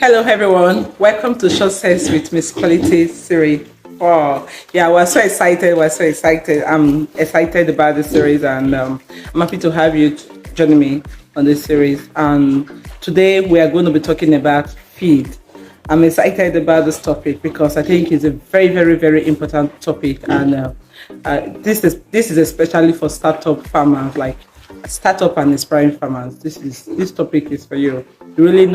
Hello, everyone. Welcome to Short Sense with Miss Quality series. Oh, yeah, we're so excited. I'm excited about the series, and I'm happy to have you joining me on this series. And today we are going to be talking about feed. I'm excited about this topic because I think it's a very, very, very important topic, and this is especially for startup farmers, like startup and aspiring farmers. This topic is for you. You really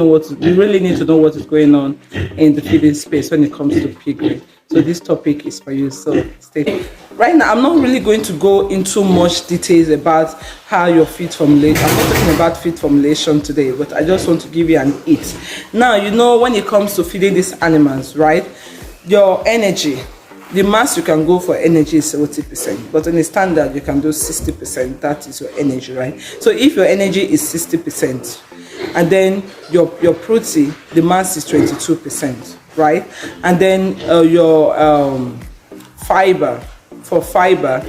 need to know what is going on in the feeding space when it comes to piggery. So this topic is for you. So stay. Right now, I'm not really going to go into much details about how your feed formulation. I'm not talking about feed formulation today, but I just want to give you an hint. Now, when it comes to feeding these animals, right? Your energy, the max you can go for energy is 70%, but in the standard you can do 60%. That is your energy, right? So if your energy is 60%, and then your protein, the mass is 22%, right? And then your fiber, for fiber,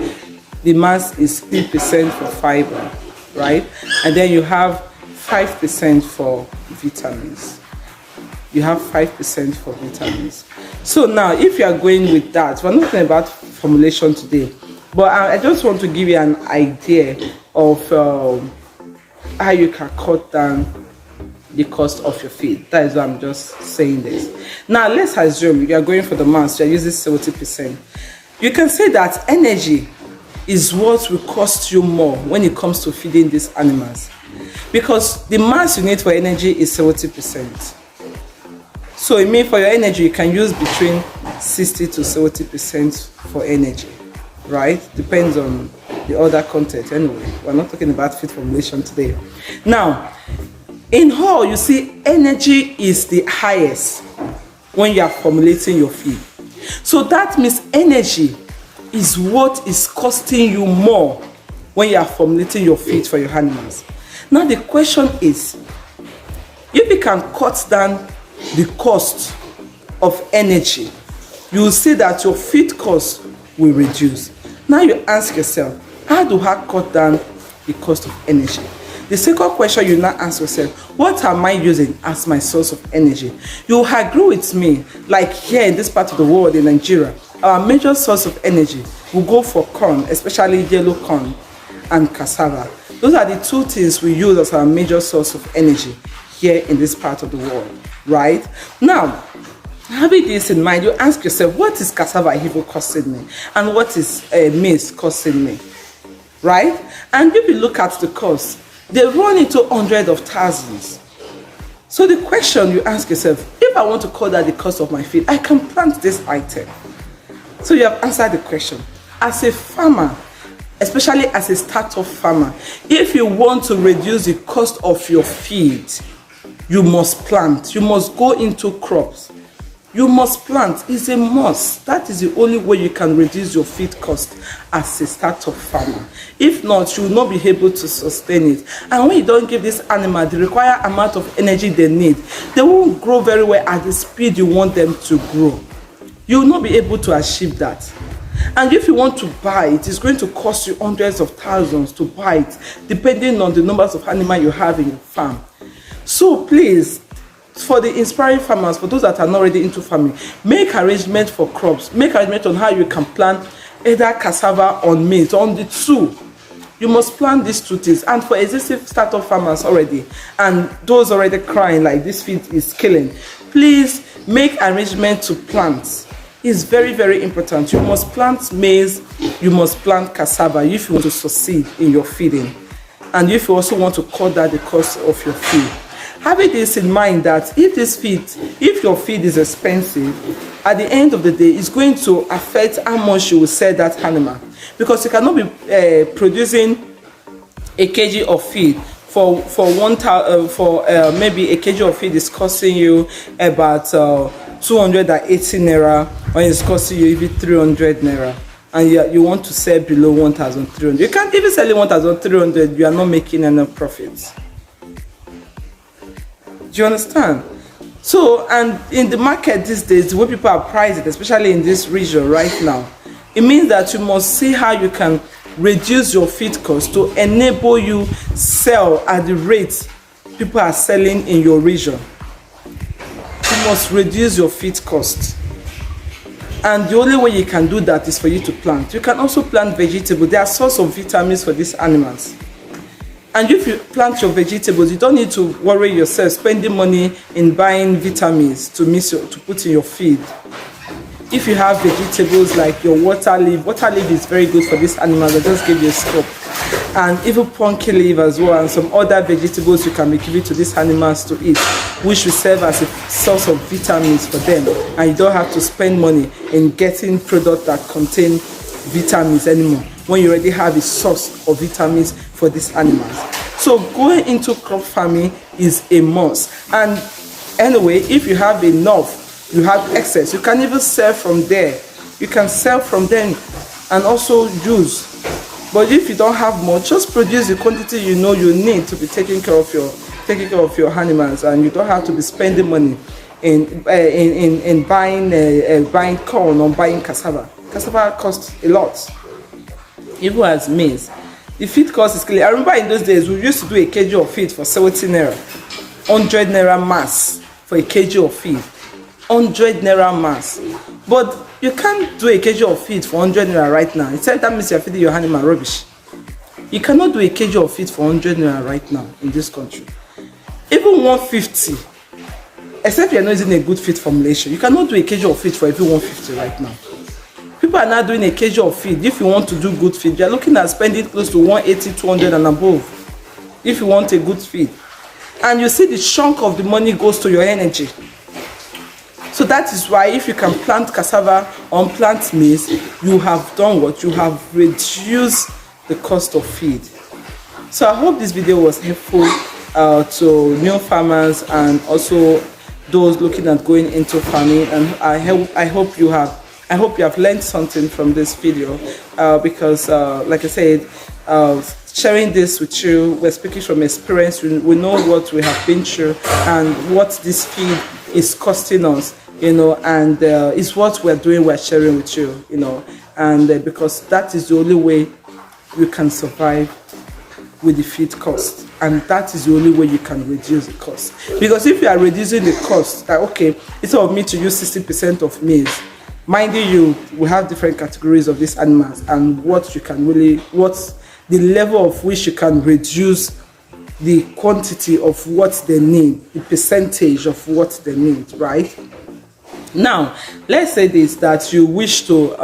the mass is 3% for fiber, right? And then you have 5% for vitamins. You have 5% for vitamins. So now, if you are going with that, we're not talking about formulation today, but I just want to give you an idea of how you can cut down the cost of your feed. That is why I'm just saying this. Now, let's assume you are going for the mass, you are using 70%. You can say that energy is what will cost you more when it comes to feeding these animals, because the mass you need for energy is 70%. So it means for your energy, you can use between 60 to 70% for energy, right? Depends on the other content. Anyway, we're not talking about feed formulation today. Now, in whole, you see, energy is the highest when you are formulating your feed. So that means energy is what is costing you more when you are formulating your feed for your animals. Now the question is, if you can cut down the cost of energy, you will see that your feed cost will reduce. Now you ask yourself, how do I cut down the cost of energy? The second question you now ask yourself, what am I using as my source of energy? You agree with me, like here in this part of the world, in Nigeria, our major source of energy will go for corn, especially yellow corn and cassava. Those are the two things we use as our major source of energy here in this part of the world, right? Now, having this in mind, you ask yourself, what is cassava even costing me? And what is maize costing me, right? And if you look at the cost, they run into hundreds of thousands. So the question you ask yourself, if I want to cut down the cost of my feed, I can plant this item. So you have answered the question. As a farmer, especially as a startup farmer, if you want to reduce the cost of your feed, you must plant. You must go into crops. You must plant. It's a must. That is the only way you can reduce your feed cost as a startup farmer. If not, you will not be able to sustain it. And when you don't give this animal the required amount of energy they need, they won't grow very well at the speed you want them to grow. You will not be able to achieve that. And if you want to buy it, it's going to cost you hundreds of thousands to buy it, depending on the numbers of animals you have in your farm. So please, for the inspiring farmers, for those that are not already into farming, make arrangement for crops. Make arrangement on how you can plant either cassava or maize, on the two. You must plant these two things. And for existing startup farmers already, and those already crying like this feed is killing, please make arrangement to plant. It's very, very important. You must plant maize, you must plant cassava if you want to succeed in your feeding. And if you also want to cut down the cost of your feed. Having this in mind that if your feed is expensive, at the end of the day, it's going to affect how much you will sell that animal. Because you cannot be producing a kg of feed for maybe a kg of feed is costing you about 280 naira, or it's costing you even 300 naira. And you want to sell below 1,300. You can't even sell it 1,300, you are not making enough profits. Do you understand? So, and in the market these days, the way people are priced, especially in this region right now, it means that you must see how you can reduce your feed cost to enable you sell at the rate people are selling in your region. you must reduce your feed cost. And the only way you can do that is for you to plant. You can also plant vegetables. They are source of vitamins for these animals. And if you plant your vegetables, you don't need to worry yourself spending money in buying vitamins to put in your feed. If you have vegetables like your water leaf is very good for these animals. I just gave you a scope. And even pumpkin leaf as well, and some other vegetables you can be giving to these animals to eat, which will serve as a source of vitamins for them. And you don't have to spend money in getting products that contain vitamins anymore, when you already have a source of vitamins for these animals. So going into crop farming is a must. And anyway, if you have enough, you have excess, you can even sell from there. You can sell from them and also use. But if you don't have much, just produce the quantity you know you need to be taking care of your animals, and you don't have to be spending money in buying corn or buying cassava. Cassava costs a lot. Even as maize, the feed cost is clear. I remember in those days we used to do a kg of feed for 70 naira, 100 naira mass for a kg of feed, 100 naira mass. But you can't do a kg of feed for 100 naira right now. Instead, that means you're feeding your animal rubbish. You cannot do a kg of feed for 100 naira right now in this country. Even 150, except you're not using a good feed formulation, you cannot do a kg of feed for every 150 right now. People are not doing a kg of feed. If you want to do good feed, you're looking at spending close to 180, 200 and above if you want a good feed. And you see the chunk of the money goes to your energy. So that is why if you can plant cassava or plant maize, you have done what? You have reduced the cost of feed. So I hope this video was helpful to new farmers and also those looking at going into farming. And I hope you have learned something from this video, because like I said, sharing this with you, we're speaking from experience. We know what we have been through and what this feed is costing us, and it's what we're doing, we're sharing with you, and because that is the only way you can survive with the feed cost, and that is the only way you can reduce the cost. Because if you are reducing the cost, like, okay, instead of me to use 60% of maize, mind you, we have different categories of these animals, and what's the level of which you can reduce the quantity of what they need, the percentage of what they need, right? Now, let's say this, that you wish to,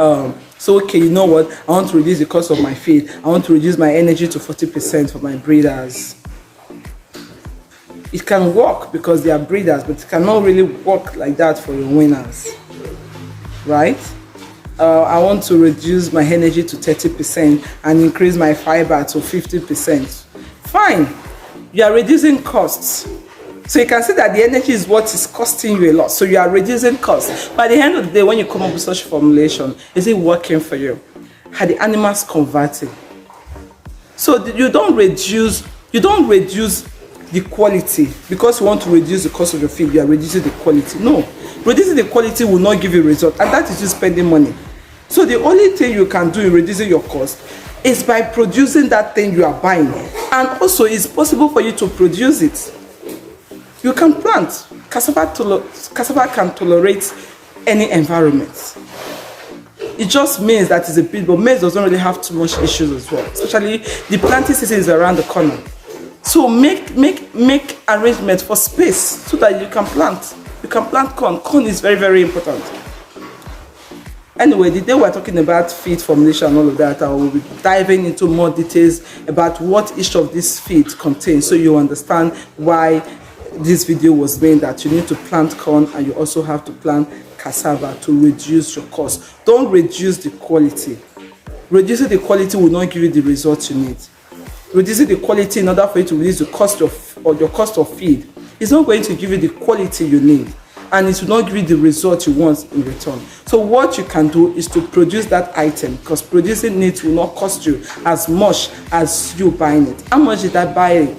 so okay, you know what, I want to reduce the cost of my feed, I want to reduce my energy to 40% for my breeders. It can work because they are breeders, but it cannot really work like that for your winners, right? I want to reduce my energy to 30% and increase my fiber to 50%. Fine, you are reducing costs. So you can see that the energy is what is costing you a lot. So you are reducing costs. By the end of the day, when you come up with such formulation, is it working for you? Are the animals converting? So you don't reduce the quality because you want to reduce the cost of your feed. You are reducing the quality. No, reducing the quality will not give you result, and that is you spending money. So the only thing you can do in reducing your cost is by producing that thing you are buying, and also it's possible for you to produce it. You can plant cassava can tolerate any environment. It just means that it's a bit, but maize doesn't really have too much issues as well. Especially the planting season is around the corner. So make arrangements for space so that you can plant. You can plant corn. Corn is very, very important. Anyway, the day we're talking about feed formulation and all of that, I will be diving into more details about what each of these feeds contains, so you understand why this video was made, that you need to plant corn and you also have to plant cassava to reduce your cost. Don't reduce the quality. Reducing the quality will not give you the results you need. Reducing the quality in order for you to reduce the cost your cost of feed is not going to give you the quality you need, and it will not give you the result you want in return. So what you can do is to produce that item, because producing it will not cost you as much as you buying it. How much did I buy it?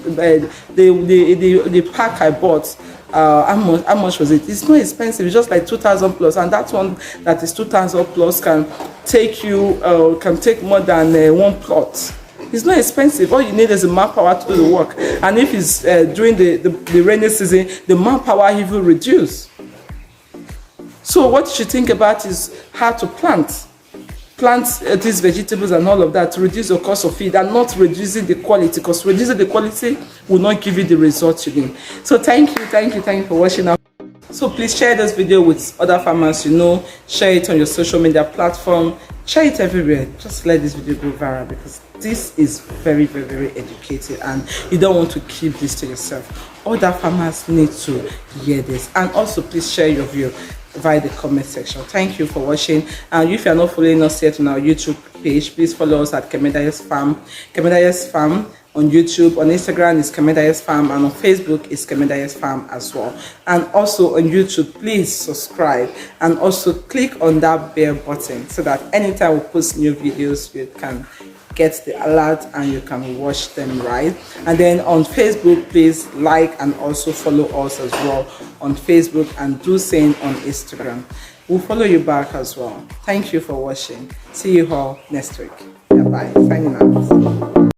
The pack I bought, how much was it? It's not expensive. It's just like 2,000 plus, and that one that is 2,000 plus can take more than one plot. It's not expensive. All you need is the manpower to do the work. And if it's during the rainy season, the manpower even reduce. So what you should think about is how to plant these vegetables and all of that to reduce the cost of feed and not reducing the quality, because reducing the quality will not give you the results you need. So thank you for watching. So please share this video with other farmers you know, share it on your social media platform, share it everywhere. Just let this video go viral, because this is very, very, very educative and you don't want to keep this to yourself. Other farmers need to hear this. And also please share your view via the comment section. Thank you for watching, and if you are not following us yet on our YouTube page, please follow us at Kemedayes Farm on YouTube. On Instagram is Kemedayes Farm, and on Facebook is Kemedayes Farm as well. And also on YouTube, please subscribe and also click on that bell button so that anytime we post new videos you can get the alert and you can watch them right. And then on Facebook, please like and also follow us as well on Facebook, and do same on Instagram. We'll follow you back as well. Thank you for watching. See you all next week. Bye. Signing out.